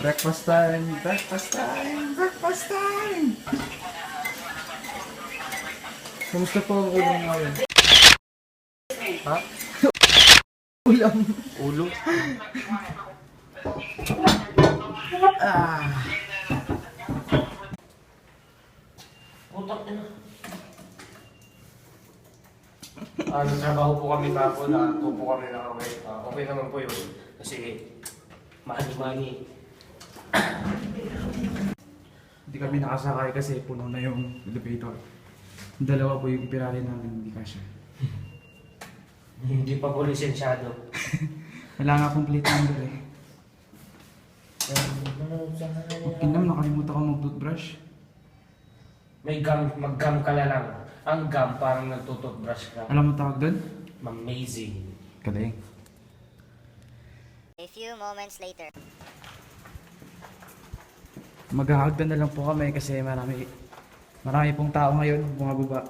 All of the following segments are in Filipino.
Breakfast time! Breakfast time! Breakfast time! Kamusta po ang ulam ngayon? Ha? Ulam! Ulo? Ah! Putak na. Nagtrabaho po kami bago na po kami na okay. Okay naman po yun. Kasi money. Hindi kami nakasakay kasi puno na yung elevator. Dalawa po yung pirali namin, hindi kasya. Hindi pa po lisensyado. Wala nga complete number eh. Kinam, nakalimutan ko mag-toothbrush. May gum, mag-gum ka na lang. Ang gum parang nagtututbrush ka. Alam mo tawag doon? Amazing. Galing. A few moments later. Maghahagdan na lang po kami kasi marami pong tao ngayon bumababa.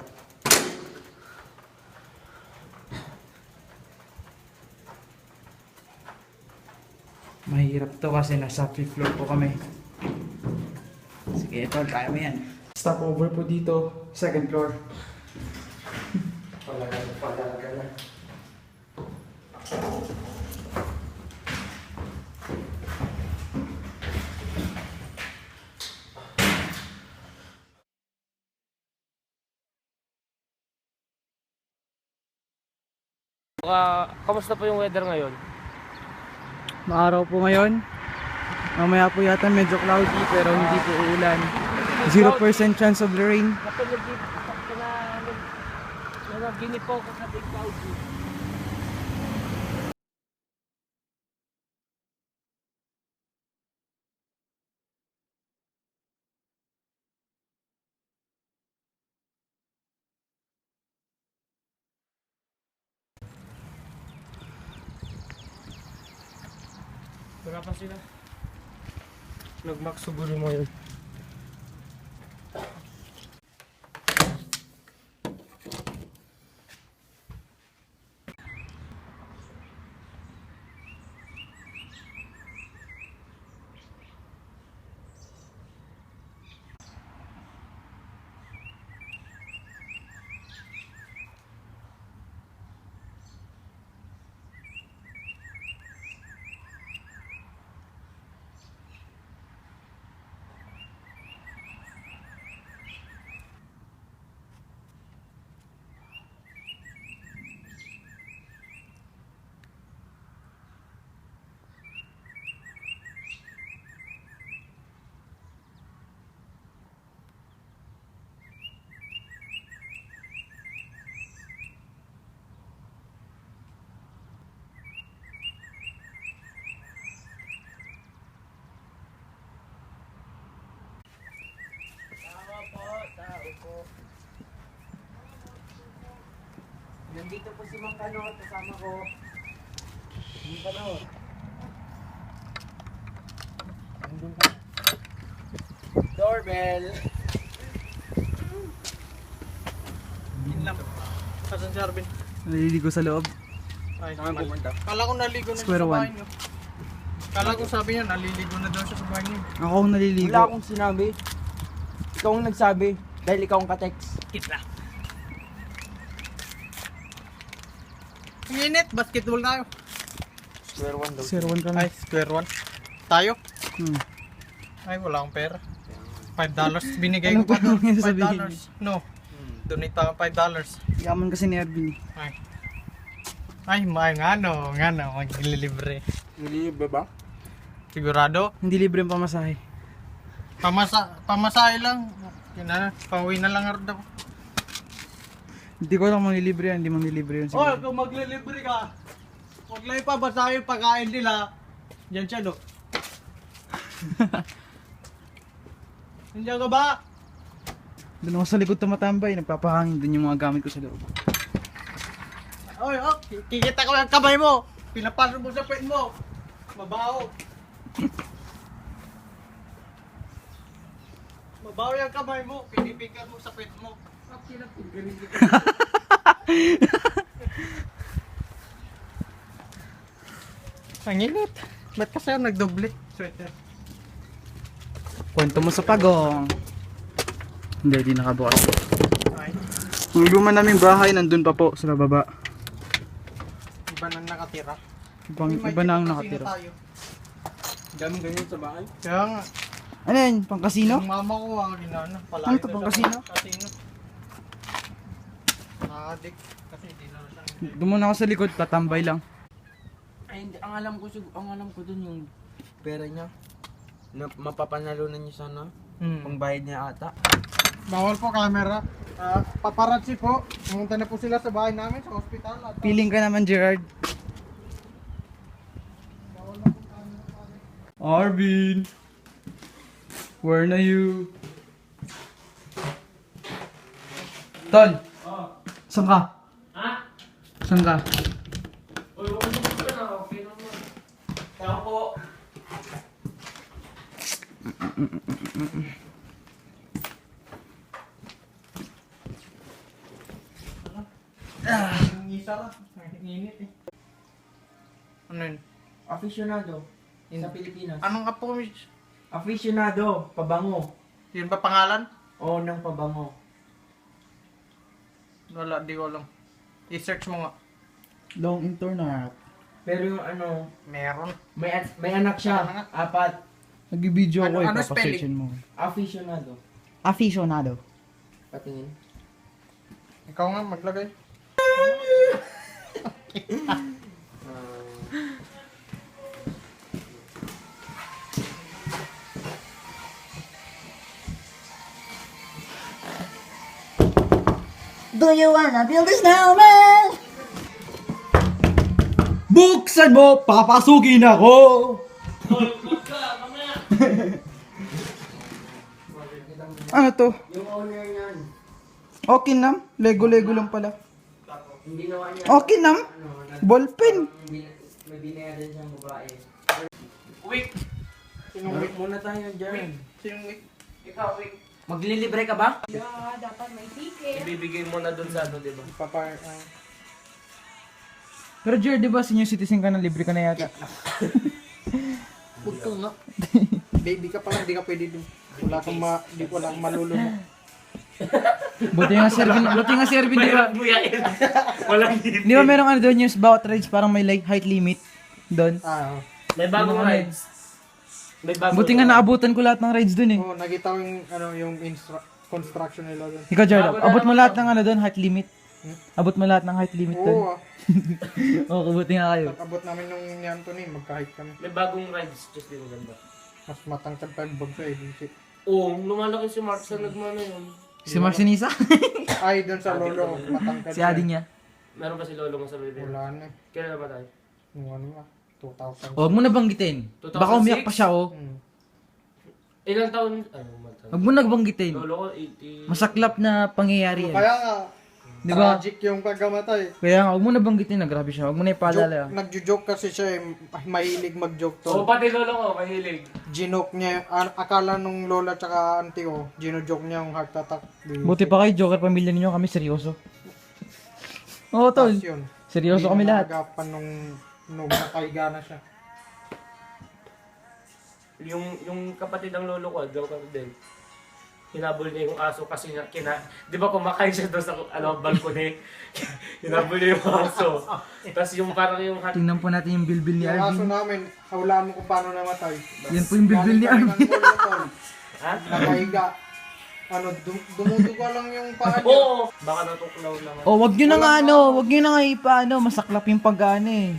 Mahirap to kasi nasa 5th floor po kami. Sige, tol, kaya mo yan. Stopover po dito, 2nd floor. Palaga na. Kamusta po yung weather ngayon? Maaraw po ngayon. Mamaya po yata medyo cloudy pero hindi po uulan. 0% chance of the rain. Ginipo ko sa big cloudy. Wala pa sila. Nag-max siguro mo yun. Nandito po si Mang Kanot, kasama ko. Mang Kanot. Nandun ka. Doorbell. Yun lang. Kasan si Arvin? Naliligo sa loob. Ay, saan pumunta? Kala ko naligo na Square siya sa one. bahay niyo. Kala ko sabi niya, naliligo na daw siya sa bahay niyo. Ako ang naliligo. Wala akong sinabi. Ikaw ang nagsabi dahil ikaw ang ka-text. Kita. Ang init, basketball tayo. Square one daw. 0-1 ka na. Ay, square one. Tayo? Hmm. Ay, wala akong pera. $5 binigay Ano ko pa pa doon. yung sasabihin? $5. No. Donate ako $5. Yaman kasi ni Ervin. Ay, maglilibre. Nililibre ba? Sigurado? Hindi libre ang pamasahe. Pamasahe lang. Pauwi na lang daw. Hindi ko lang manilibre yan, hindi manilibre yun Oh, siguro. kung maglilibre ka, huwag lang ipabasahe yung pagkain nila. Yan siya, no? Nandiyan ka ba? Doon ako sa likod tumatambay, nagpapahangin doon yung mga gamit ko sa loob. Oy, oh, kikita ko yung kamay mo. Pinapasok mo sa pet mo. Mabaho. Mabaho yung kamay mo. Pinipigan mo sa pet mo. Ang init. Ba't kasi ako nagdoble? Sweater. Kwento mo sa pagong. Hindi, di nakabukas. Ay, Yung luma naming bahay, nandun pa po sa baba. iba nang nakatira. Iba na ang Imagine kung nakatira. sino tayo. Dami ganyan sa bahay. Kaya nga, Ano yan? Pang kasino? yung mama ko ang ginana. Palagi Ano to, na pang siya kasino? Kasino. Nakadik. Kasi di na siya. Doon muna ako sa likod, tatambay lang. Ay, hindi. Ang alam ko dun yung pera niya. Na mapapanalunan niya sana. Pangbayad niya ata. Bawal po camera. Paparazzi po. Pumunta na po sila sa bahay namin sa ospital. At Feeling ka naman, Gerard. Arvin! Where na you? Tol! Saan ka? Ha? Saan ka? Uy, huwag mo ka na. Okay naman. Tao po. Ang isa ka. Ang init eh. Ano yun? Aficionado. Sa Pilipinas. Anong apo, Mitch? Aficionado. Pabango. Yun ba pangalan? Oo, ng pabango. Wala, di ko alam. I-search mo nga. Long internet. Pero yung ano, Meron. may anak siya. Ano nga? 4. Nag-video ako, Ano ipapasearchin mo. Aficionado. Aficionado. Patingin. Ikaw nga, maglagay. Do you wanna build a snowman? Buksan mo, papasukin ako! Ano to? Yung owner niyan, Okay nam? Lego-lego lang pala. hindi nawa niya. Okay nam? Ano, Ballpen. may binayaran siyang babae. Week. Sinong week? Muna tayo dyan. Sinong week? Ikaw, week. Maglilibre ka ba? Dapat may ticket. Ibibigay mo na dun sa ano, di ba? Pero Jer, di ba senior citizen ka na, libre ka na yata? Huwag ka nga. Baby ka pa lang, di ka pwede dun. Wala kang malulunod. Buti nga si Ervin, di ba? buyain. Walang hipin. Di ba merong ano doon yung bawat rides parang may like height limit doon? Oo. May bagong rides. May bagong Buti nga naabutan ko lahat ng rides doon eh. Oo, nakita ko yung construction nila dun. Ikaw Jer, abot mo lahat ng ano doon, height limit. Abot mo lahat ng height limit doon. Oo, Oo, buti nga kayo. abot namin nung ni Anthony, magkahit kami. May bagong rides. Just din ganda. Mas matangkad pa yung bag sa agency. Oo, lumalaki si Mark sa nagmano yun. Si Mark Sinisa? Ay, dun sa lolo ko, matangkad Si Adi niya. Meron ba si Lolo mo sa baby? Wala na eh. Kailan ba tayo? Yung ano nga, 2000. Huwag mo na banggitin. 2006? Baka umiyak pa siya oh. Ilang taon? Ano, mata? Huwag mo na banggitin. Lolo ko, 80. Masaklap na pangyayari yan. Kaya nga, Di ba? tragic yung pagkamatay. Kaya nga, huwag mo na banggitin na grabe siya. Huwag mo na ipaalala. Nagjo-joke kasi siya eh, mahilig mag-joke Oo, to. pati Lolo ko, mahilig. Ginoke niya, akala nung lola tsaka auntie ko, gino-joke niya yung heart attack. Buti pa kayo, Joker, pamilya ninyo kami seryoso. Oo, tol. Tapos yun. Seryoso kami lahat. Nagapan nung nakahiga na siya. Yung kapatid ng Lolo ko, Joker din. Hinabol niya yung aso kasi di ba kumakain siya doon sa balcony? Hinabol niya yung aso. Tapos yung parang yung Tingnan po natin yung bilbil ni Yung aso Arvin. namin, hawlaan mo kung paano namatay. Yan po yung bilbil ni Galing kami Arvin. ng mall na tol. Ha? Nakahiga. Dumuduga lang yung paa niya. Oo! Baka natuklaw lang. Oh, wag nyo na nga wag nyo na nga ipaano, masaklap yung pag-ano eh.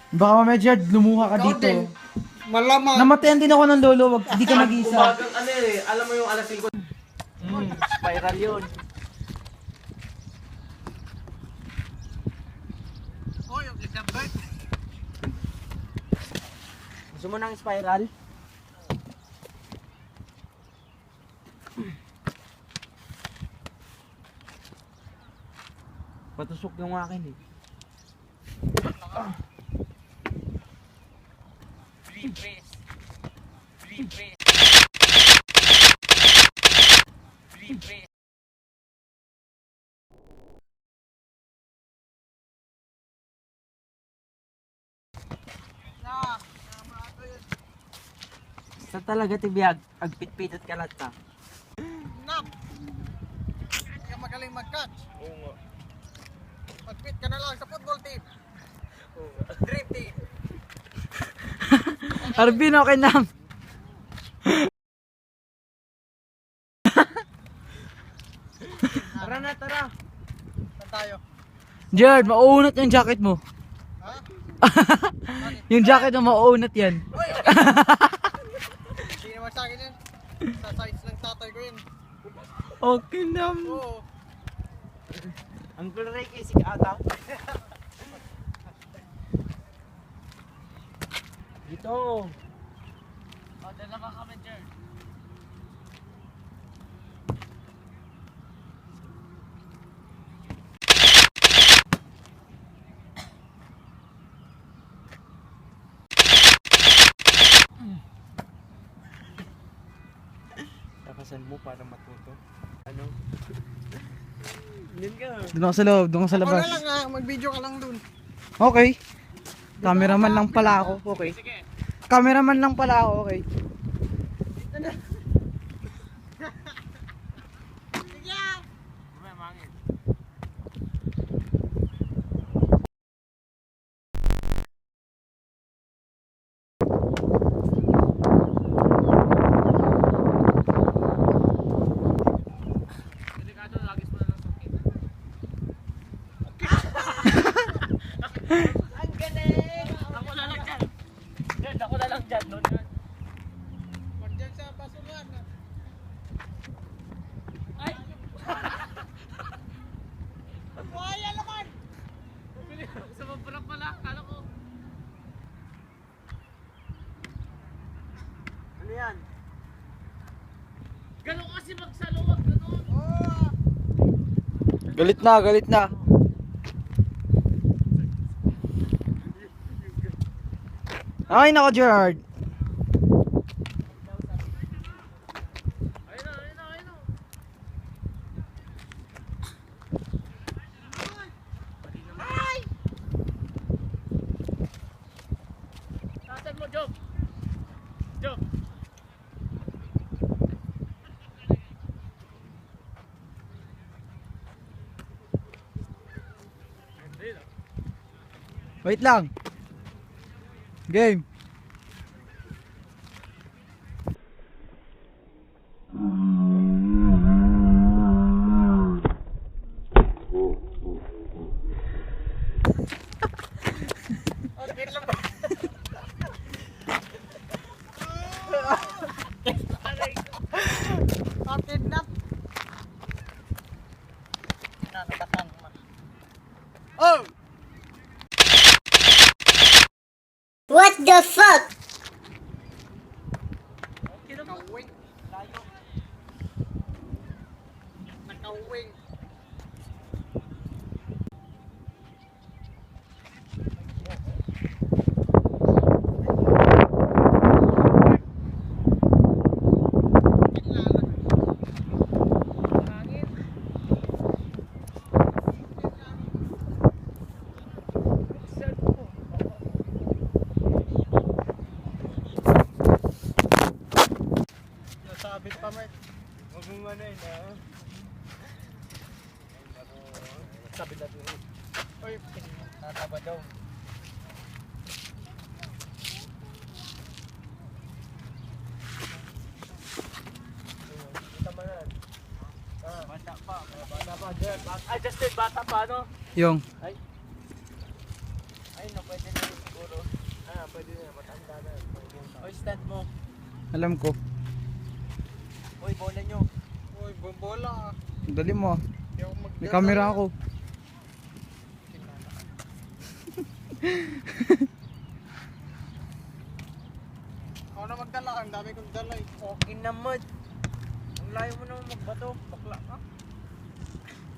Baka mamaya Jerd, lumuha ka Ikaw dito. din. Malamang. Namatayan din ako ng lolo, wag, hindi ka nag-isa. Umagang ano eh, alam mo yung alas 5. Spiral yun. Oh, yung Elizabeth. Gusto mo ng spiral? Patusok yung akin eh. Sa talaga tibiyag, agpit-pitat ka lahat ta. Nap! Hindi ka magaling mag-catch. Oo nga. Mag-fit ka na lang sa football team. Oo nga. Dream team. Arvin, okay na. Tara na, tara! Saan tayo? Gerard, mauunat yung jacket mo. Ha? Yung jacket mo, mauunat yan. Hindi naman sa akin yan. Sa size ng tatay ko yun. Okay na. Oo. Uncle Ray kasi ata. Dito. O, dalawa kami dyan. Takasan mo para matuto. Ano? Hindi ka. Doon ako sa loob, doon ako sa Ako labas. na lang ha, mag-video ka lang dun. Okay. Cameraman lang pala ako, okay. Cameraman lang pala ako, okay. Ako na lang dyan. Dyan, ako na lang dyan. Doon yun. Huwag dyan sa basuran. Ay! Buhaya naman! Sa mabarang pala, kala ko. Ano yan? Ganun kasi magsalawag, ganun. Oo. Galit na, galit na. Ay, nako Gerard. Ayun na, ayun na, ayun na. Tasan mo, Job. Job. Wait lang. Game. Okay lang ba? Atin na. Nakakasang man. Oh! What the fuck? Nakawing. Layo. Nakawing. Nasabit pa Mark. Huwag mong ano yun ah. Sabi na doon. Uy, Tataba daw. Bata pa. Bata pa. Diyan. Ay, Justin, bata pa, ano? Yung. Ay, no, pwede na yun siguro. Pwede na. Matanda na. Oy, stand mo. Alam ko. Oy, bola nyo. uy, bobola. Dali mo ah. Hindi ako May camera ako. Ako na magdala, ang dami kong dala eh. Okay naman. Ang layo mo naman magbato. Bakla ka.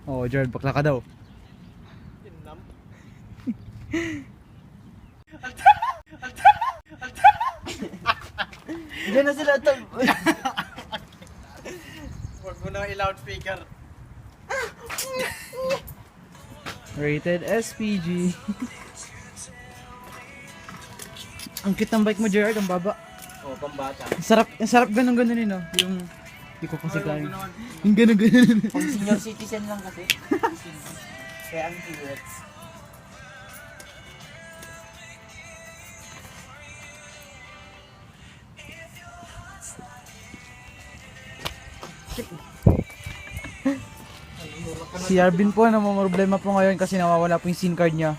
Oh, Gerard, bakla ka daw. Tinam. Diyan na sila tol. Huwag mo na i-loudspeaker. Rated SPG. Ang cute ng bike mo, Gerard. Ang baba. Oh, pambata. Ang sarap ganun no? Yung, hindi ko kasi kaya. Yung ganun. Pang senior citizen lang kasi. Kaya ang cute. Si Arvin po, problema po ngayon kasi nawawala po yung SIM card niya.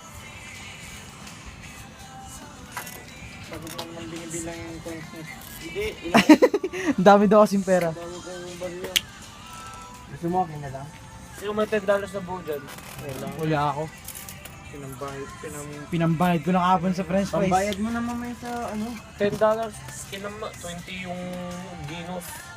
Pagod mo naman binibilang yung coins niya. Hindi, Ang dami daw kasing pera. Dami ko yung baryo. gusto mo akin na lang? Yung may $10 na buo dyan. Wala ako. Pinambayad ko na kapon sa french fries. Pambayad mo na mamaya sa ano? $10. Kinama, 20 yung ginos.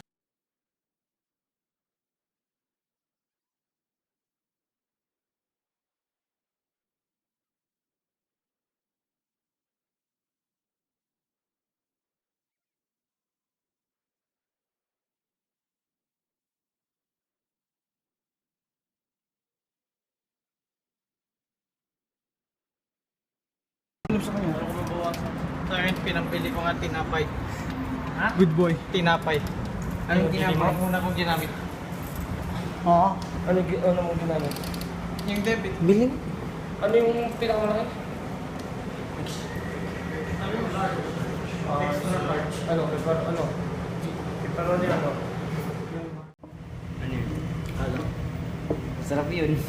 Sa akin, pinampili ko nga tinapay. Good boy. Tinapay. Anong ginagawa? Yung una kong ginamit. Oo. Ano mo ginamit? Yung debit. Biling? Ano yung pinakamalaki? Ano? Pepperoni ano? Ano yun? Ano? Masarap yun.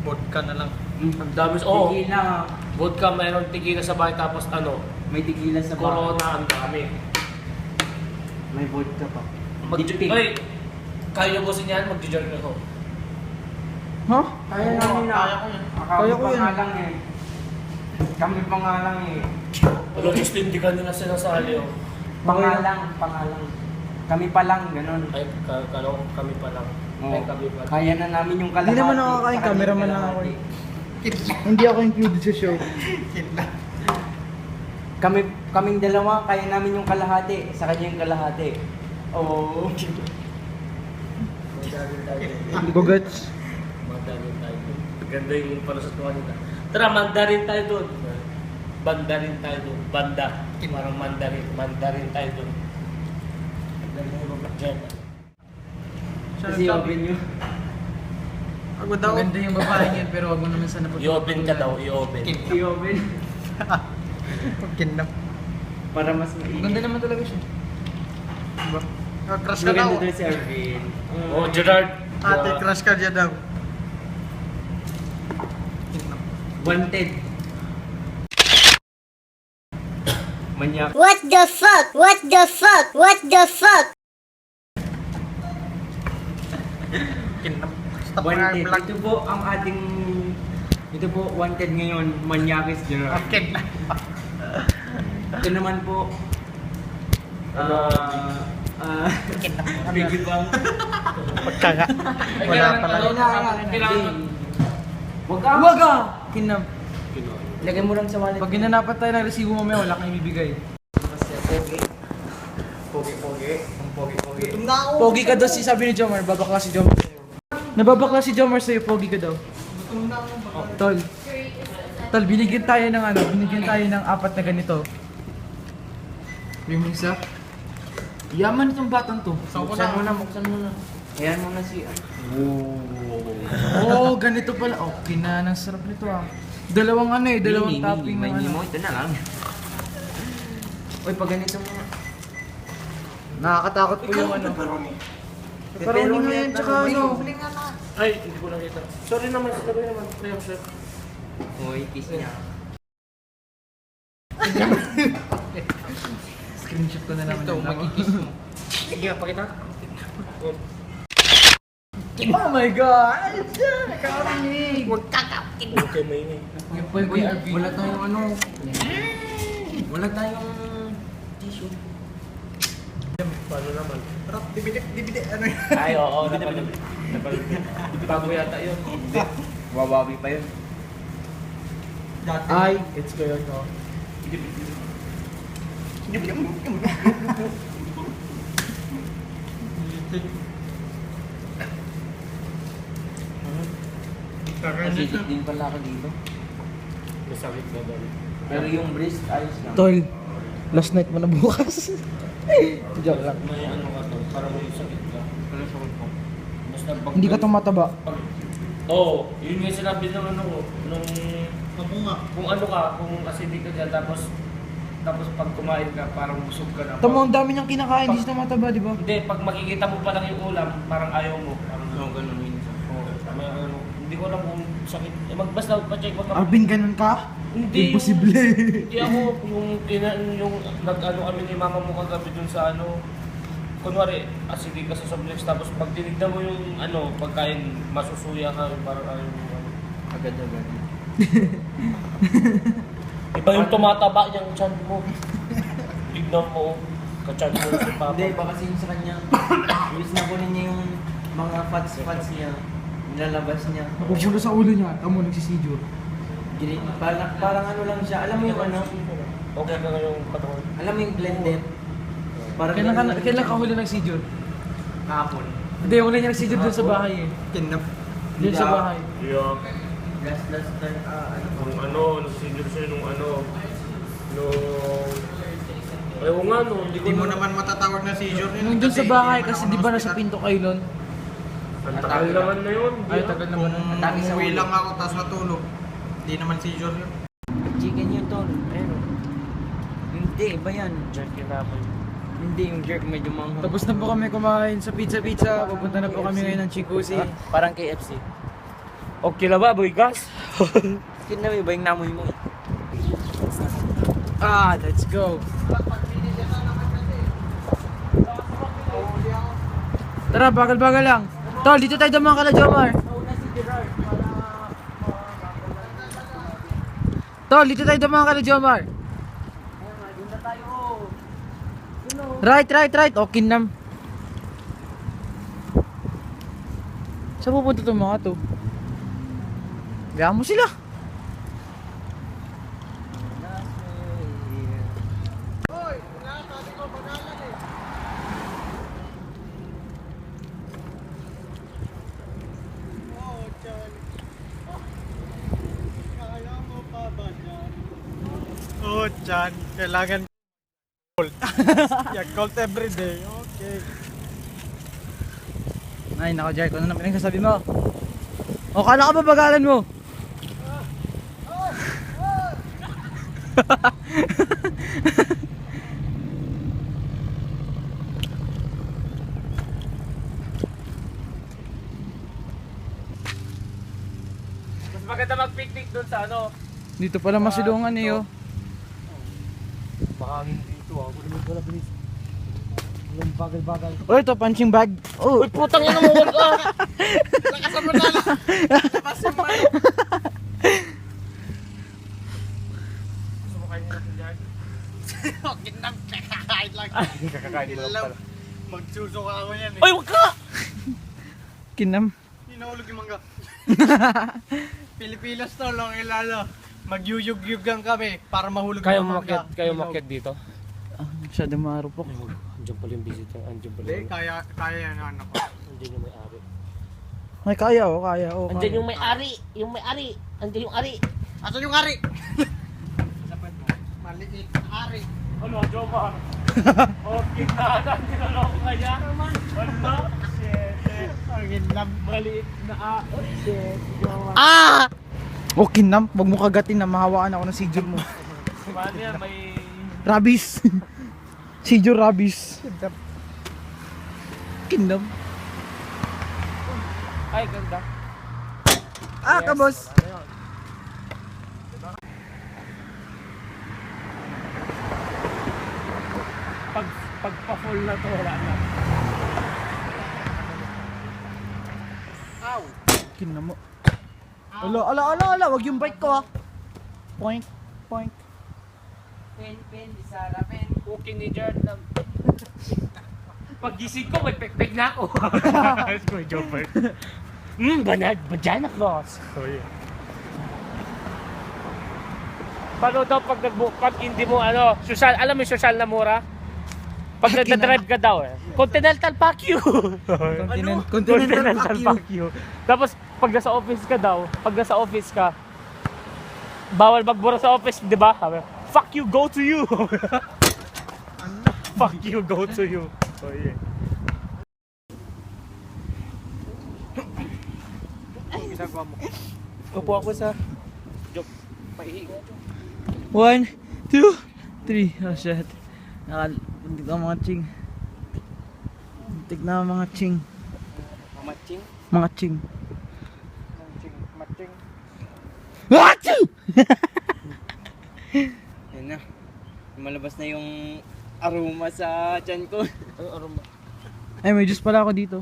Vodka na lang. Ang dami. Oo. Tequila. Vodka, mayroong tequila sa bahay, tapos ano? May tequila sa bahay. Corona, ang dami. May vodka pa. Mag-journey. Ay! Kaya niyo bosin yan, mag-journey ako. Ha? Kaya namin na. Kaya ko yun. Kaya ko yun. lang eh. Kami pa nga lang eh. Wala, gusto hindi ka nila sinasali oh. Pangalang. Kami pa lang, ganun. Ay, kami pa lang. Oo. Ay, kami pa lang. Kaya na namin yung kalahati. Hindi naman nakakain, sa kanya cameraman yung lang ako kalahati. Hindi ako included sa show. Kaming dalawa, kaya namin yung kalahati. Sa kanya yung kalahati. Oo. Bugats. Mandarin tayo doon. Ganda yung palusot ko kanina. Tara, Mandarin tayo doon. Bandarin tayo doon. Banda. Parang Mandarin. Mandarin tayo doon. Diyan. Kasi open nyo. Ako daw. Maganda yung babae niyan pero wag mo naman sana I-open ka daw, i-open. I-open. Kinap. Para mas mainit. Ganda naman talaga siya. Crush ka daw. Maganda daw si Arvin. Oh, Gerard. Ate, crush ka dyan daw. Wanted. Manyak. What the fuck? What the fuck? What the fuck? Kinap. Stop na Wanted. vlog. Ito po ang ating... Ito po, wanted ngayon, Manyakis Gerard. Okay. Ito naman po, Biggie Bang. Pagkaga. Wala pala. Wag ka! Wag ah! Kinam. Lagay mo lang sa wallet. Pag ginanapan tayo ng resibo mamaya, wala kang ibibigay. Pogi. Ang pogi. Gutom na ako. Pogi ka daw sabi ni Jomar, babakla si Jomar sa'yo. Nababakla si Jomar sa'yo, pogi ka daw. Gutom na ako. Tol. Tol, binigyan tayo ng ng 4 na ganito. Yung isa. Yaman itong batang to. Buksan mo na. Ayan mo na si... Oh, ganito pala. Okay na, ang sarap nito ah. Dalawang topping May ng mo, ito na lang. Uy, pag ganito mo. Nakakatakot po yung ano. Pepperoni nga yan, tsaka ano. Ay, hindi ko nakita. Sorry naman, sorry naman. Kaya, sir. Uy, kiss niya. Screenshot ko na naman. Ito, magkikis mo. Sige, pakita. Oh my God! Nakakarinig! Okay, mainit. Yung po yung RV. Wala tayong ano. Wala tayong tissue. Paano naman? Rap, dibidi. Ano yun? Ay, oo, napalabit. Bago yata yun. Hindi. Wawawi pa yun. Dati. Ay, It's ko yun, no? Nasisit din pala ako dito. Masakit na daw. Pero yung breast, ayos lang. Tol, Last night mo na bukas. Joke lang. May ano ka to, parang may sakit ka. Ano sakit ko? Basta pag... Hindi ka tumataba. Oo, yun yung sinabi ng ano ko, nung... Mabunga. Kung ano ka, kung acidic ka dyan, tapos pag kumain ka, parang busog ka na. Tamo, ang dami niyang kinakain, hindi siya tumataba, di ba? Hindi, pag makikita mo pa lang yung ulam, parang ayaw mo. Parang Oo, ganun minsan. may ano, hindi ko alam kung sakit. Basta pa-check mo ka. Arvin, ganun ka? Hindi. Imposible. Hindi ako, yung nag-ano kami ni mama mo kagabi dun sa ano, kunwari, acidic ka sa soft tapos pag tinignan mo yung ano, pagkain, masusuya ka, parang ayaw mo. Agad-agad. Iba yung tumataba yung chan mo. Tignan mo, ka-chan mo si papa. Hindi, baka kasi yung sa kanya, ilis na kunin niya yung mga fats niya, nilalabas niya. Napupulo sa ulo niya. Tamo, nagsisijur. Parang ano lang siya, alam mo yung ano, Okay ka yung katawan. alam mo yung blended? Parang Kailan ka huli nagsijur? kahapon. Hindi, huli niya nagsijur doon sa bahay eh. Kinap. Doon sa bahay. Yeah. Last time, Nung ano, nag-senior siya nung ano, nung... Ayaw nga no, Hindi mo naman matatawag na seizure yun. Nung doon sa kasi bahay, hindi naman kasi ako di ba nasa hospital. pinto kayo nun? Ang tagal naman na yun. Ay, tagal naman nun. Atake sa Umuwi ulo. lang ako tapos natulog. Hindi naman seizure yun. Chicken yun tol, pero hindi, iba yan. Jerky namin. Hindi yung jerk medyo manghang. Tapos na po kami kumain sa pizza. Pupunta na po kami ngayon ng Chikusi. Parang KFC. Okay na ba, boy gas? Skin na iba yung namoy mo. Ah, let's go. Tara, bagal-bagal lang. Tol, dito tayo dumaan kala Jomar. Tol, dito tayo dumaan kala Jomar. Right. Okay nam. Saan pupunta itong mga to? Gaya mo sila. Oh, Chan. Kailangan cold. Cold every day. Okay. Ay, nako Jerk, ano na pinagsasabi mo? O, kala ka ba bagalan mo? Mas maganda mag-picnic doon sa ano. Dito pala masilungan eh, oh. Mahangin dito ah. Wala naman pala bilis. Walang bagal-bagal. Oh, ito, punching bag. Oh, Uy, putang ina mo, wag ka! Nakasama na lang. Tapos yung ano. Gusto mo kainin natin dyan? Kinap. Kakakain lang. Kakakain mo lang Alam. pala. Magsusuka ako yan eh. Uy, wag ka! kinam. Hinahulog yung mangga. Pilipinas to, long ilalo. Magyuyug-yugang kami para mahulog Kayo yung mangga. umakyat dito? Ah, masyado marupok. Andiyan pala yung visitor. Andiyan pala Hindi, kaya yan ano ko. Andiyan yung may-ari. Ay, kaya, oh, kaya, oh. Andiyan Kaya. yung may-ari! Yung may-ari! Andiyan yung ari! Asan yung ari? Sapat mo. Maliit na ari. Ano, Jomar? Okay na, tinaloko ka niya? Ano? Shit. Ang inlab. Maliit na shit. Jomar. Ah! Oh, kinam. Huwag mo kagatin na mahawaan ako ng sijur mo. Paano yan? May... Rabis. Sijur rabis. Kinam. Ay, ganda. Ah, kabos. Ano yun? Pagpa-full na to, wala na. Kinam mo. Ala. Wag yung bike ko, ah. Point. Pen, isara, pen. Cooking ni Jordan. Pag-gising ko, may pekpek na ako. Ko, Jomar. Banad, badyan ako. Paano daw pag hindi mo ano, social, alam mo yung social na mura? Pag nagda-drive ka daw eh. Continental fuck you. Continental fuck you. Tapos pag nasa office ka daw, pag nasa office ka, bawal magbura sa office, di ba? Sabi, fuck you, go to you. Fuck you, go to you. Oh yeah. Upo ako sa Joke. Paihi. 1, 2, 3. Oh shit. Buntik na mga ching. Buntik na mga ching. Matching. Mga ching. Matching. Achoo! Yan na. Malabas na yung aroma sa tiyan ko. Aroma. Ay, may juice pala ako dito.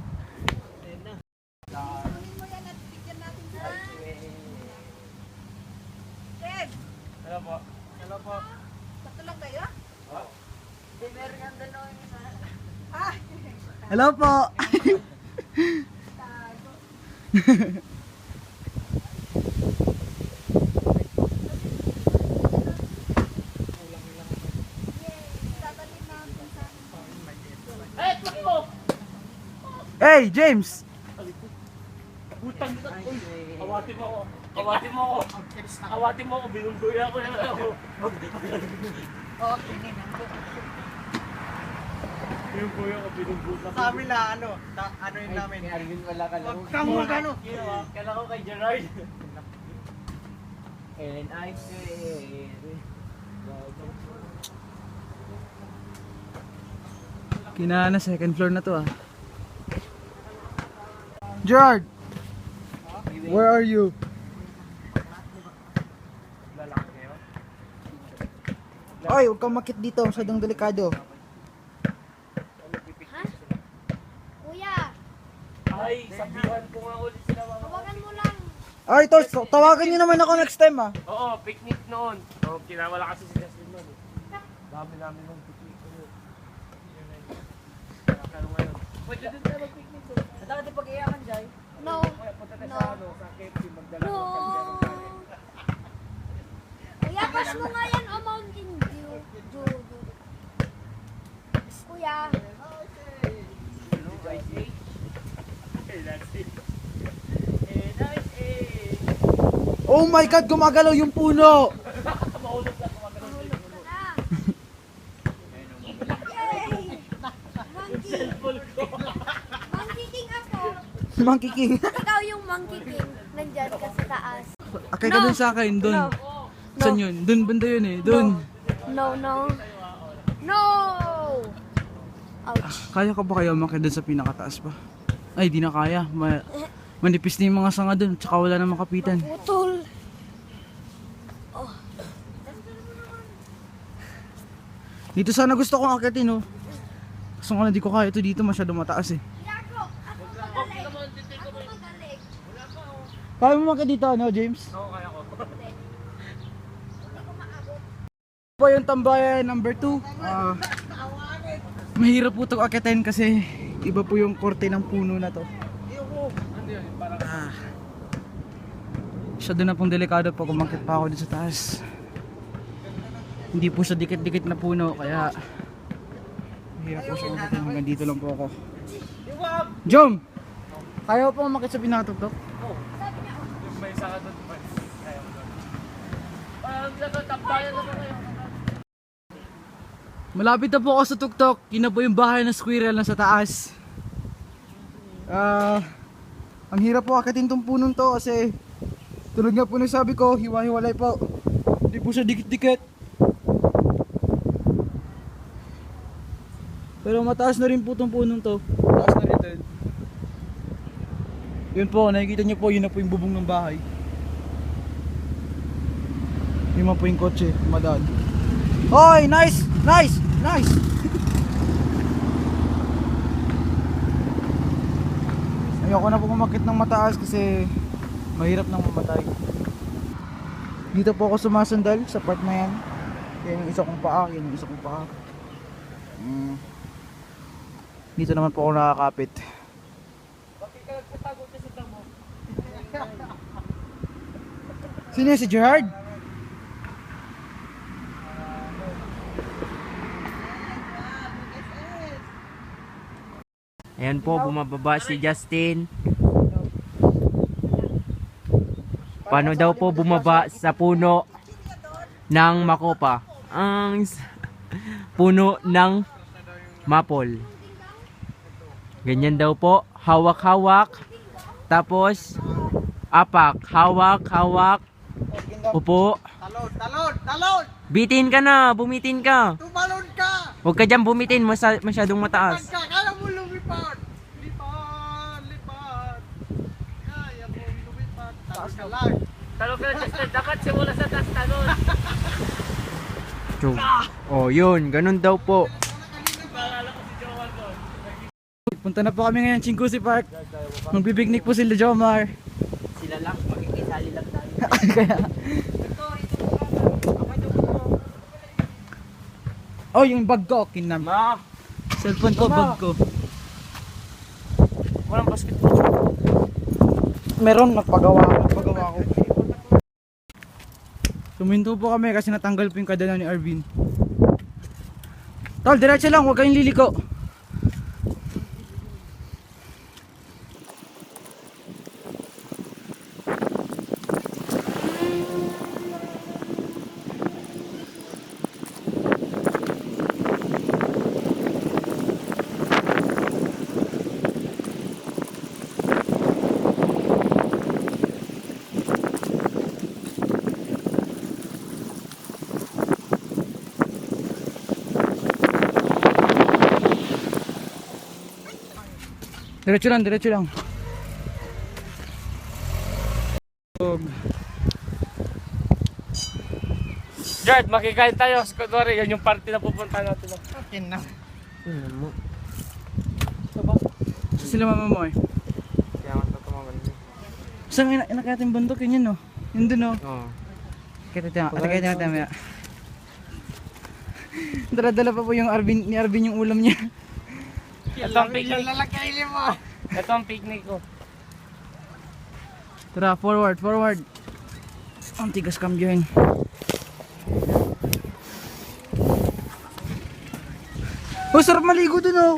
Hello po. Hello po. Hello po! Hey, James! Butang na. Awati mo ako. Awati mo ako. Awati mo ako. Binunggoy ako. Binunggoy ako. Binunggoy ako. Sa amin na ano, ano yun namin. Kay Arvin wala ka lang. Huwag kang magano. Kailan ko kay Gerard. And I say... Kinana, second floor na to ah. Gerard! Where are you? Oy, huwag kang makit dito. Masyadong delikado. Kuya, Ay, sabihan ko nga ulit sila mga. tawagan mo lang. Ay, Tol, tawagan nyo naman ako next time ah. Oo, picnic noon. Oo, kinawala kasi si Justin noon eh. Dami namin nung picnic noon. Kaya ngayon. Pwede din tayo mag-picnic doon. At dapat pag-iyakan dyan. No. Kaya punta tayo No. sa ano, sa KFC magdala No. ng kanyang kanin. Kuya, pas mo nga yan o Mountain Dew. Kuya. Oh my God, gumagalaw yung puno! Mahulog ka na. Yay! Monkey. Monkey King ako. Monkey King. Ikaw yung Monkey King. Nandyan ka sa taas. Akay ka No. dun sa akin, dun. No. Saan yun? Dun, banda yun eh. Dun. No, no. No! Ouch. Kaya ka ba kayo umakyat dun sa pinakataas pa? Ay, di na kaya. Manipis na yung mga sanga dun, tsaka wala na makapitan. Putol. Dito sana gusto kong akyatin, oh. Kaso nga di ko kaya ito dito, masyado mataas eh. Ako magaling. Ako magaling. Kaya mo umakyat dito, ano, James? Oo, kaya ko. Po yung tambayan number 2. Mahirap po itong akyatin kasi iba po yung korte ng puno na to. Masyado na pong delikado pag umakyat pa ako dito sa taas. Hindi po siya dikit-dikit na puno kaya mahirap po siya umakyat. Hanggang dito lang po ako. Jom! Kaya mo po umakyat sa pinakatuktok? Yung may saka doon. Kaya ko doon. Nagtatambayan naman kayo. Malapit na po ako sa tuktok. Yun na po yung bahay ng squirrel na sa taas. Ang hirap po akitin tong punong to kasi tulad nga po na sabi ko, hiwa-hiwalay po. Hindi po siya dikit-dikit. Pero mataas na rin po tong punong to. Mataas na rin din. Yun po, nakikita niyo po, yun na po yung bubong ng bahay. Yun na po yung kotse, madaan. Hoy, nice! Nice! Nice! Ayoko na po kumakit ng mataas kasi mahirap nang mamatay. Dito po ako sumasandal sa part na yan. Yan yung isa kong paa, yan yung isa kong paa. Dito naman po ako nakakapit. Sino yan, si Gerard? Ayan po, bumababa si Justin. Paano daw po bumaba sa puno ng Makopa? Ang puno ng Maple. Ganyan daw po. Hawak-hawak. Tapos, apak. Hawak-hawak. Upo. Talon, talon, talon! Bitin ka na. Bumitin ka. Tumalon ka! Huwag ka dyan bumitin. Masyadong mataas. Lipad ka! Kaya mo lumipad! Lipad, lipad! Kaya mo lumipad. Taas ka lang. Talon ka na, Chester. Dapat simula sa taas talon. Chug. Oh, yun. Ganun daw po. Punta na po kami ngayon Chingusi Park. Magbibignik po sila Jomar. Sila lang. Makikisali lang tayo. Kaya... Oh, yung bag ko, kinam. Ma, Cellphone ko, bag ko. walang basketball. Meron, nagpagawa ko. Suminto po kami kasi natanggal po yung kadala ni Arvin. Tol, diretso lang, huwag kayong liliko. Diretso lang, diretso lang. Jard, makikain tayo. Kunwari, yan yung party na pupunta natin. Akin na. Sila mama mo eh. Kaya nga tumagal. Saan inakit yung bundok yun no? Yun dun no? Oo. Kita natin maya. Dala-dala pa po yung ni Arvin yung ulam niya. Ito ang picnic. Lalakayin mo! Ito ang picnic ko. Tara, forward. Ang tigas kambyohin. Oh, sarap maligo dun oh.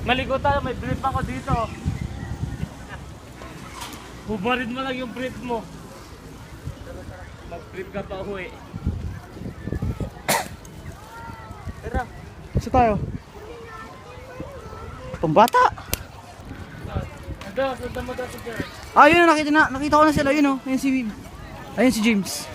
Maligo tayo, may brief ako dito. Hubarin mo lang yung brief mo. Mag-brief ka pa uwi. Tara. Saan tayo? Pambata. Ando, sundan mo daw si Jerry. Ah, yun nakita ko na sila, yun oh. Ayun si James.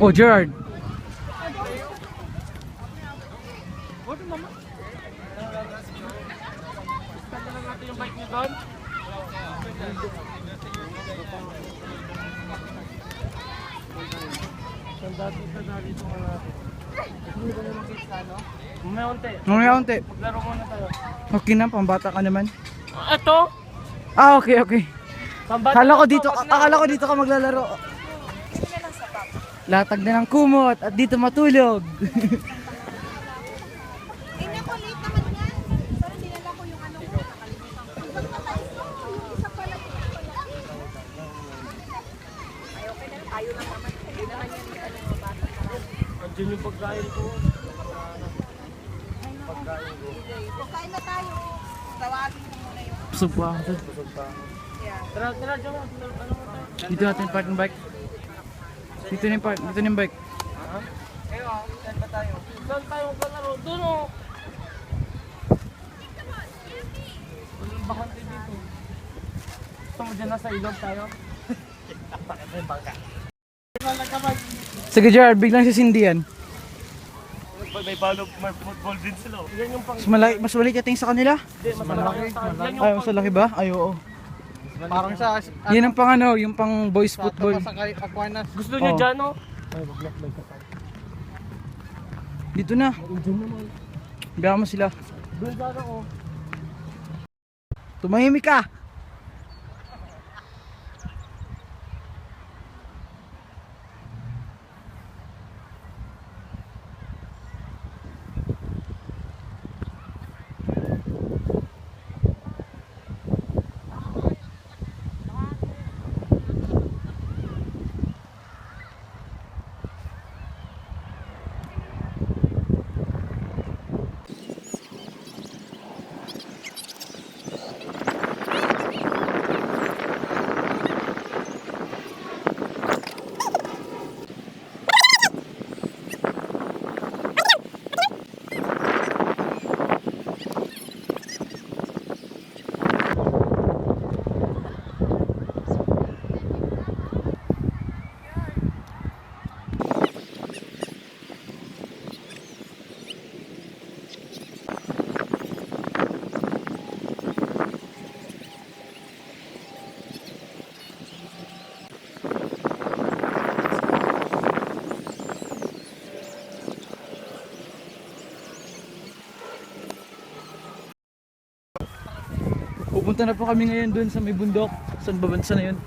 Oh, Gerard. Tanda lang natin yung bike niyo doon. Tanda dito na dito ka natin. Hindi ba naman kids ano? May unti. Mamaya unti. Maglaro muna tayo. Okay na, pambata ka naman. Ito? Ah, okay. Pambata Akala ko na to, dito, wag na. akala ko dito ka maglalaro. Latag na ng kumot at dito matulog. Andiyan yung pagkain ko. Kain na tayo. Tawagin mo muna yung... Busog pa ako. Tara, dyan mo. Ano mo tayo? Dito natin park ng bike. Dito na yung bike. Saan tayo maglalaro? Doon o. Walang bakante dito. Gusto mo dyan nasa ilog tayo? Sige Gerard, biglang sisindi yan. May balog, may football din sila. Yan yung pang... Mas maliit yating sa kanila? Hindi, mas malaki sa kanila. Yan yung Ay, mas malaki ba? Ay, oo. Parang sa... Yan ang pang ano, yung pang boys football. Sa Aquinas. gusto nyo Oo. dyan o? Dito na. Biya mo sila. Doon sana o. Tumahimik ka! Pupunta na po kami ngayon dun sa may bundok. Saan ba bansa na yun?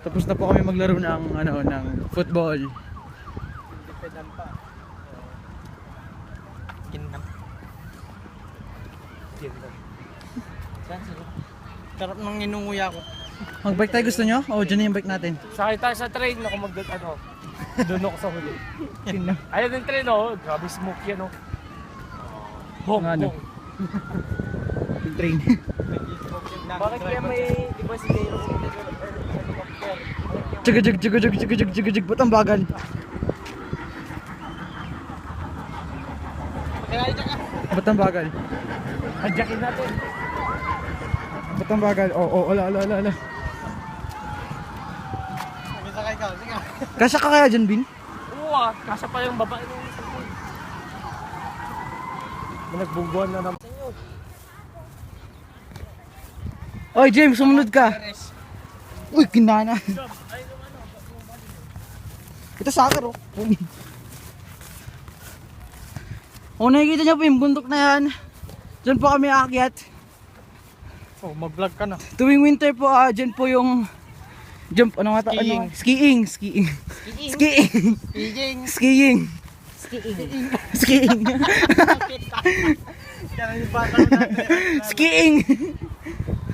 Tapos na po kami maglaro ng ng football. Independent pa. Kinam. Sarap ng inunguya ko. Mag-bike tayo, gusto nyo? O, dyan na yung bike natin. Sakay tayo sa train, ako doon ako sa huli. Ayun yung train, oh. Grabe smoke yan, oh. Bong, Ano? bong. Yung train. Bakit kaya may, di ba si Dero? Tsigajig. Ba't ang bagal? Ba't ang bagal? Adyakin natin. Ba't ang bagal? Ala. Sakay ka, sige. Kasya ka kaya dyan, Bin? Oo ah, kasa pa yung babae nung isang po. Nagbungguan na naman. Oy, James, sumunod ka. Uy, kinana. Ito soccer, oh. Nakikita niyo po yung bundok na yan. Diyan po kami aakyat. Oh, mag-vlog ka na. Tuwing winter po, dyan po yung jump, Skiing. Skiing. Kaya yung bata mo natin. Skiing.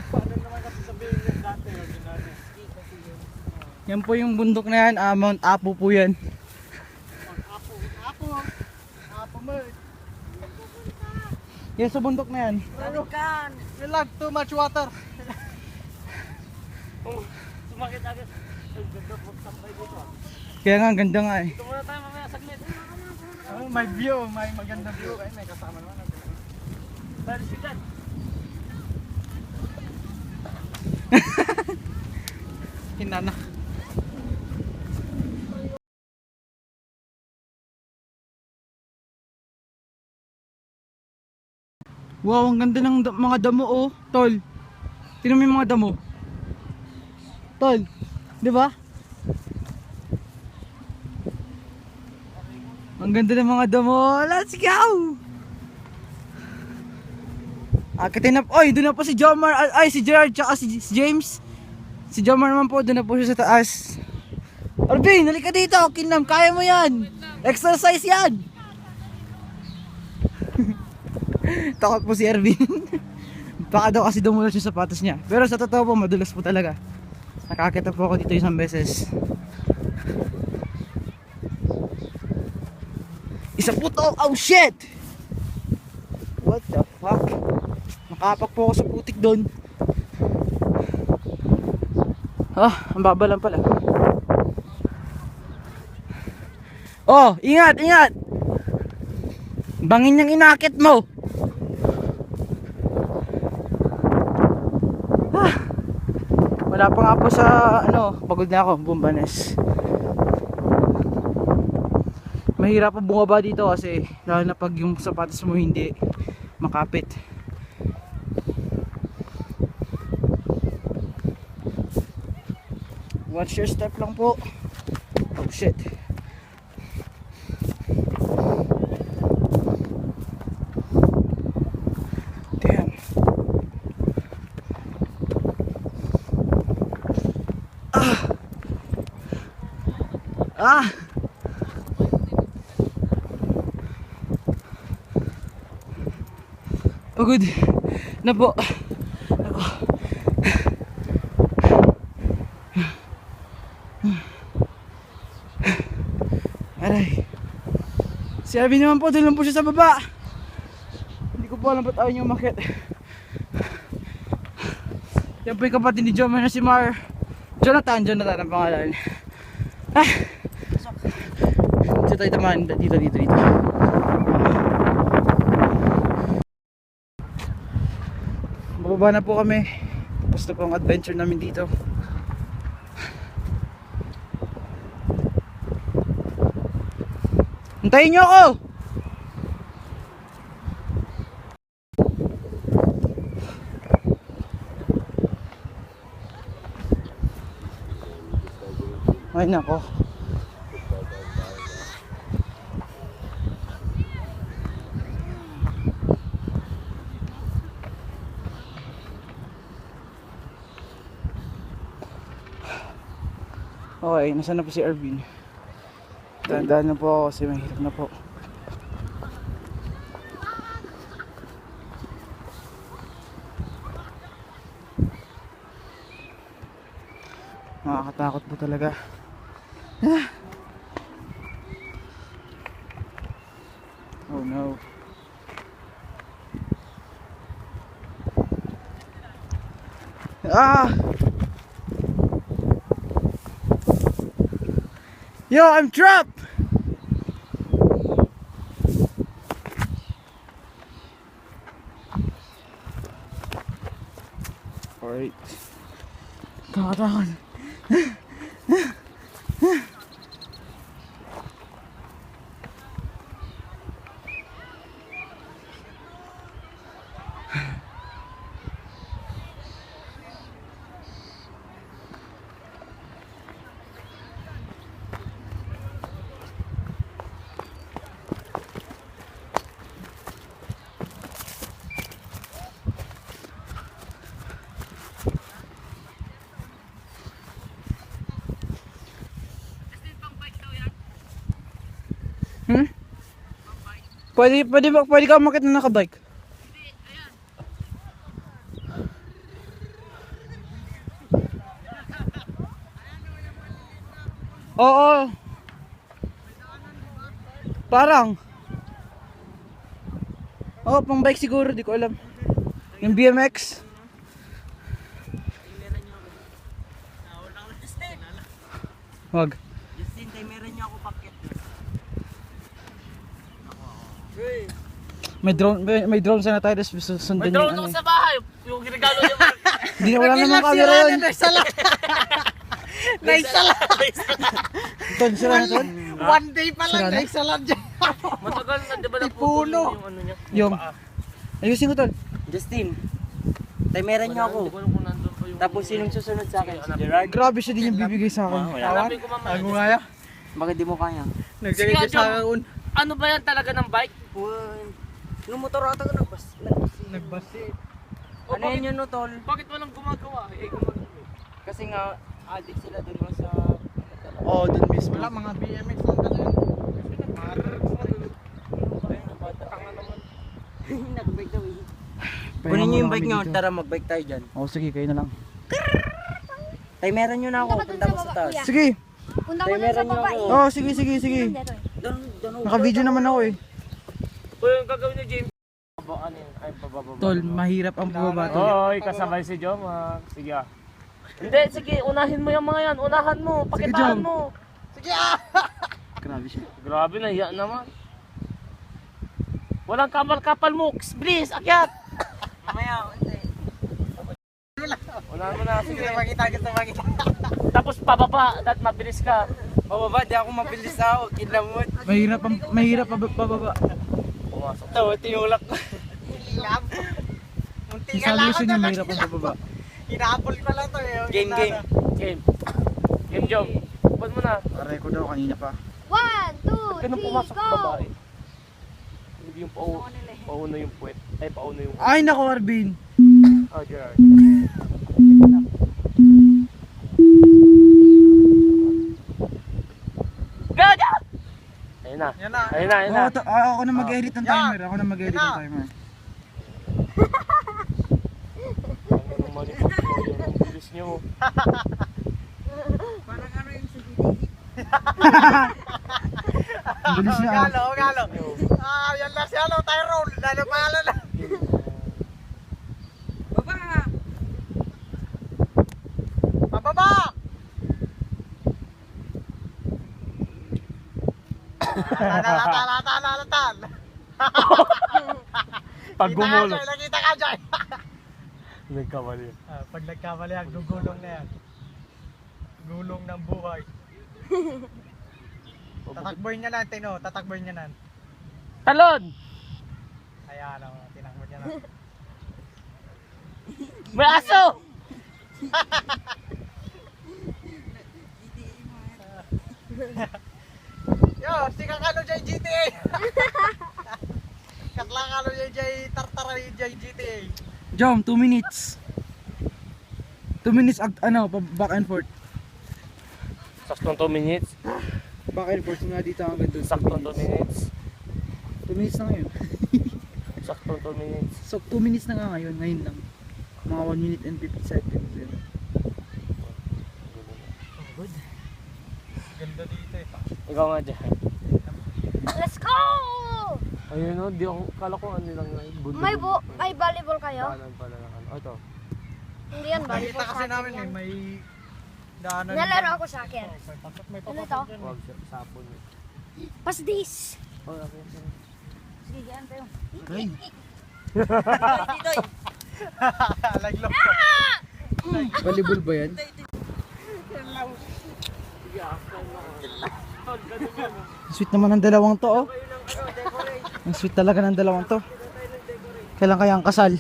Paano naman kasi sabihin yung dati. Yan po yung bundok na yan, Mount Apo po yan. Apo mo. Yan sa bundok na yan. Relax, too much water. Sumakit agad. Ay, ganda po tambay dito. Kaya nga, ang ganda nga eh. Ito muna tayo mamaya saglit. May view, may maganda view. Ay, may kasama naman. Bali si Dan. Hinana. Wow, ang ganda ng mga damo, oh. Tol, tingnan mo yung mga damo. Tol, di ba? Ang ganda ng mga damo. Let's go! Akitin na, oy, doon na po si Jomar, ay si Gerard, tsaka si James. Si Jomar naman po, doon na po siya sa taas. Alvin, halika dito, Kinam, kaya mo yan. Exercise yan. Takot po si Ervin. Baka daw kasi dumulas yung sapatos niya. Pero sa totoo po, madulas po talaga. Nakakita po ako dito isang beses. Isa po to, oh shit! What the fuck? Nakapak po ako sa putik doon. Ang baba lang pala. Oh, ingat! Bangin yung inakit mo! Wala pa nga po sa pagod na ako, Bumbanes. Mahirap po bumaba dito kasi lalo na pag yung sapatos mo hindi makapit. Watch your step lang po. Oh shit. Damn. Pagod na po ako. Aray. Si Abby naman po, doon lang po siya sa baba. Hindi ko po alam ba't ayaw niyo umakyat. Yan po yung kapatid ni Jomar na si Mar. Jonathan ang pangalan. Dito tayo tamaan. Dito. Bababa na po kami. Tapos na po ang adventure namin dito. Hintayin niyo ako! Ay nako. Okay, nasaan na po si Ervin? Tandaan na po ako kasi mahirap na po. Nakakatakot po talaga. Oh no. Ah! Yo, I'm trapped! Alright. Kakatakot. Pwede ka umakit na nakabike. Oo. Parang. Oo, pang bike siguro, di ko alam. Yung BMX. Wag. Justin, tayo meron niyo ako paket. May drone sana tayo, tapos sundan yung ano. sa bahay. Yung ginagalo niya. Hindi na wala namang camera yun. Naisala. Naisala. Ton, sira na ton? One day pa Sira lang, na? naisala dyan. Matagal na, di ba na Puno. yung ano niya? Yung. Ayusin ko tol. Justin, tayo meron niyo ako. Hindi ko alam kung nandun pa yung... Tapos sinong susunod sa akin? Si Gerard? Grabe siya din yung bibigay sa akin. Hanapin ko mamaya. Ako nga yan. Bakit di mo kaya? Nagdagay Sige, sa akin. Ano ba yan talaga ng bike? Nung motor ata ka nagbas. Nagbasi. Ano yan yun no, tol? Bakit walang gumagawa? Eh, gumagawa. Kasi nga, addict sila dun mo sa... Oo, dun mismo. Wala, mga BMX lang kasi yun. Nagbike daw eh. Pahinga Kunin nyo yung muna bike kami nyo, dito. tara magbike tayo dyan. Oo, sige, kayo na lang. Tayo meron nyo na ako, punta ko sa taas. Sige. Punta Tayo ko dun sa meron nyo baba ako. eh. Oo, sige. Doon, Naka-video naman ako eh. O yung gagawin niya, James. Ano yun? Ay, pababa. Tol, mahirap ang pababa tol. Oy, kasabay si Jom. Sige ah. Hindi, sige, unahin mo yung mga yan. Unahan mo, pakitaan Jom. mo. Grabe siya. Grabe, nahiya naman. Walang kapal mo. Please, akyat. Mamaya, hindi. Unahan mo na, sige. Kita makita. Tapos pababa, at mabilis ka. Pababa, di ako mabilis ako, kinamot. Mahirap pababa. Pumasok. Ito, tinulak ko. Ilam. Munti Yung ka lang solution niya mahirap ang pababa. Inaapol ko lang to eh. Game. Game. Game, Jom. Upad mo na. Aray ko daw kanina pa. 1, 2, Ganun 3, pumasok go! sa babae. Hindi yung pauna yung puwet. Ay, pauna yung... Ay nako Arvin. Oh, Gerard. Gaga! Ayun na. Yan na. Ayun na, ayun na. Ako na mag-edit ng timer. Ako na mag-edit ng timer. Ano naman yung bilis niyo. Ang bilis niya. Galo. Yan lang si Tyrone. Dalo pangalan na. Pababa! Latan. Pag gumulo. Nakita ka dyan. Nagkamali. Pag nagkamali yan, gugulong na yan. Gulong ng buhay. Tatakboy niya lang, Tino. Tatakboy niya lang. Talon! Ayan, tinakbo niya lang. May aso! Yo, si kakalo dyan GTA. Kaklakalo dyan tartara dyan GTA. Jom, 2 minutes. 2 minutes back and forth. Saktong 2 minutes. Baka enforce na dito hanggang doon. Saktong 2 minutes. 2 minutes na ngayon. Saktong 2 minutes. So 2 minutes na nga ngayon lang. Mga 1 minute and 50 seconds yun. Ganda dito eh. Ikaw nga dyan. Let's go! Ayun o, di ako, kala ko ano lang na bundok. May volleyball kayo? Daanan pala ng ano. Oh, ito. Hindi yan volleyball Nakita sa kasi akin namin yan. eh, may daanan. Nalaro ako sa akin. May Ano pasok to? dyan. Huwag siya, sapon. Pass this! Oh, okay, okay. Sige, yan tayo. Ay, Laglok. volleyball ba yan? Sweet naman ng dalawang to, oh. Ang sweet talaga ng dalawang to. Kailan kaya ang kasal?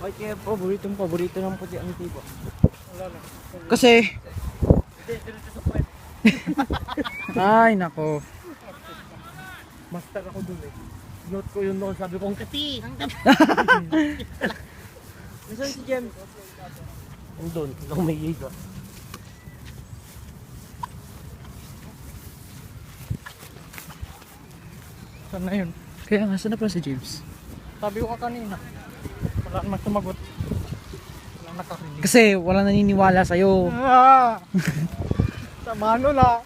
Ay, kaya paborito ng puti ang tipo. Kasi ay nako. Master ako dun eh. Note ko yun noon, sabi kong kati. Nasaan si Jem? Doon, nung may yiga. Saan na yun? Kaya nga saan na pala si James? Sabi ko ka kanina. Wala namang sumagot. Wala nakarinig. Kasi wala naniniwala sa'yo. Ah! Sama nun ah.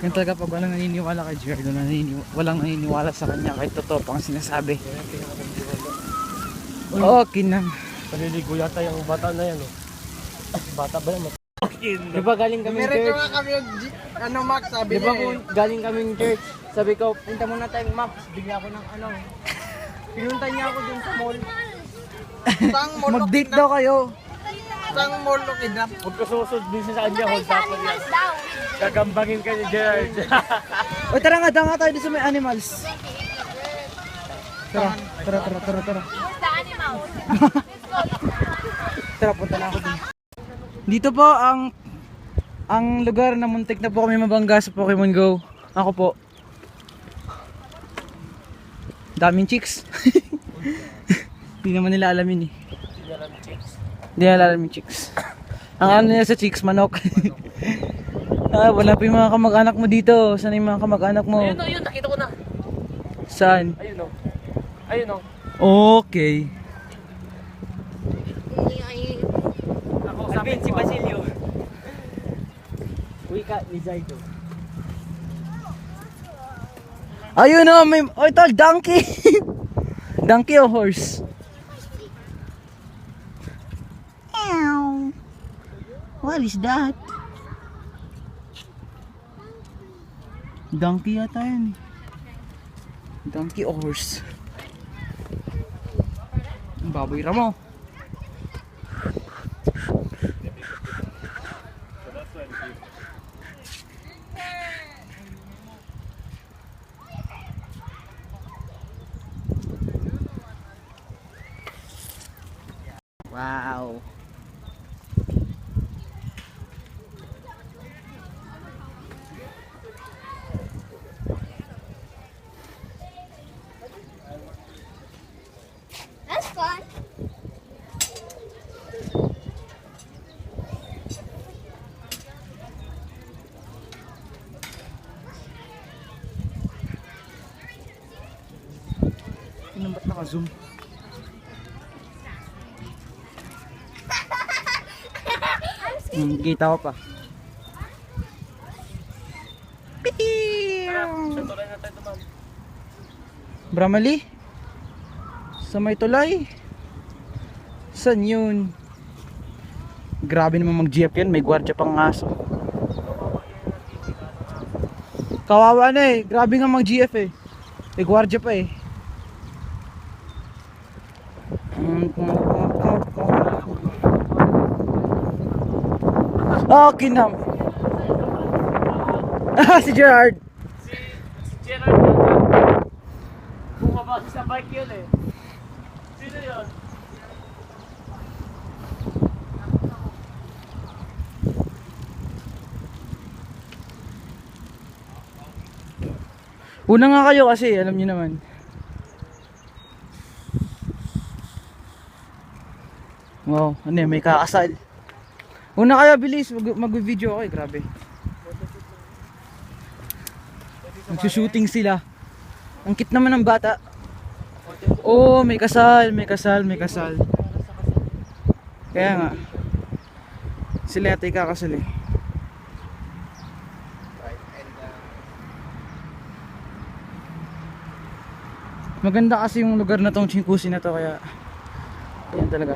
Yan talaga pag walang naniniwala kay Gerardo, walang naniniwala sa kanya kahit totoo pang sinasabi. Okay na. Paliligo yata yung bata na yan oh. Bata ba yan? Di ba galing kami Meron church? nga kami yung ano Max sabi Di ba niya kung galing kaming church? Sabi ko, punta muna tayong Max. Bigla ako ng ano. Pinunta niya ako dun sa mall. Sang mall Mag-date daw kayo. Sang mall lo kidnap. Huwag ka susod din sa kanya, hold up mo yan. daw. Gagambangin ka ni Gerard. O tara nga tayo dito sa may animals. Tara. Where's the animal? Tara, punta na ako dun. Dito po ang lugar na muntik na po kami mabangga sa Pokemon Go. Ako po. Daming chicks. Hindi naman nila alamin eh. Hindi nila alamin chicks. Ang ano nila sa chicks, manok. Wala pa yung mga kamag-anak mo dito. Saan yung mga kamag-anak mo? Ayun oh, yun, nakita ko na. Saan? Ayun oh. Ayun oh. Okay. Ako, sabi Si Basilio. Uy ka, ni Zaido. Ayun o, may... Oh, ito, donkey! Donkey o horse? Meow. What is that? Donkey yata yan eh. Donkey o horse? Ang baboy ramo. Wow. That's fun. Ano ba't naka-zoom? Kita ko pa. Santulan na tayo naman. Bramali? Sa may tulay? Saan yun? Grabe naman mag-jeep yan, may gwardiya pang aso. Kawawa na eh, grabe nga mag-GF eh. May gwardiya pa eh. Okay na. Ah, si Gerard. Si Gerard yata. Bumaba sa bike yun eh. Sino yun? Una nga kayo kasi, alam niyo naman. Wow, ano yan, may kakasal. Una kaya, bilis, mag-video ako eh, grabe. Nagsushooting sila. Ang cute naman ng bata. Oh, may kasal, may kasal, may kasal. Kaya nga. Sila yata ikakasal eh. Maganda kasi yung lugar na tong Chingusi na to, kaya ayan talaga.